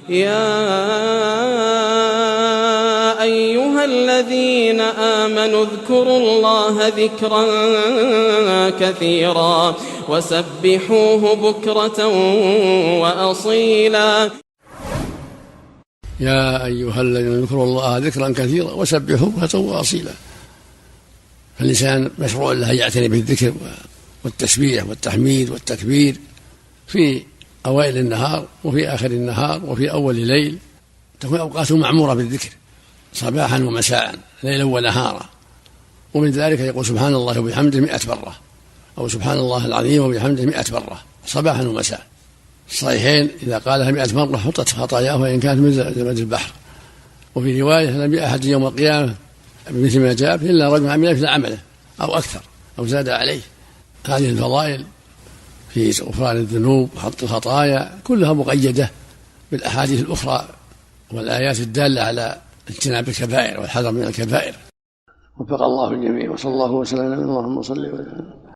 يا أيها الذين آمنوا اذكروا الله ذكرا كثيرا وسبحوه بكرة وأصيلا. يا أيها الذين اذكروا الله ذكرا كثيرا وسبحوه بكرة وأصيلا. فالإنسان مشروع له أن يعتني بالذكر والتسبيح والتحميد والتكبير في أوائل النهار وفي آخر النهار وفي أول الليل، تكون أوقاته معمورة بالذكر صباحا ومساء ليلا ونهارا. ومن ذلك يقول سبحان الله وبحمده 100 مرة، أو سبحان الله العظيم وبحمده 100 مرة صباحا ومساء. الصحيحين إذا قالها 100 مرة حطت خطاياه وإن كانت مثل زبد البحر. وفي رواية لم يأحد يوم القيامة بمثل ما جاء إلا رجل عمل مثل عمله أو أكثر أو زاد عليه. هذه الفضائل في غفران الذنوب وحط الخطايا كلها مقيدة بالأحاديث الأخرى والآيات الدالة على اجتناب الكبائر والحذر من الكبائر. وفق الله الجميع، وصلى الله وسلم. اللهم صل وسلم.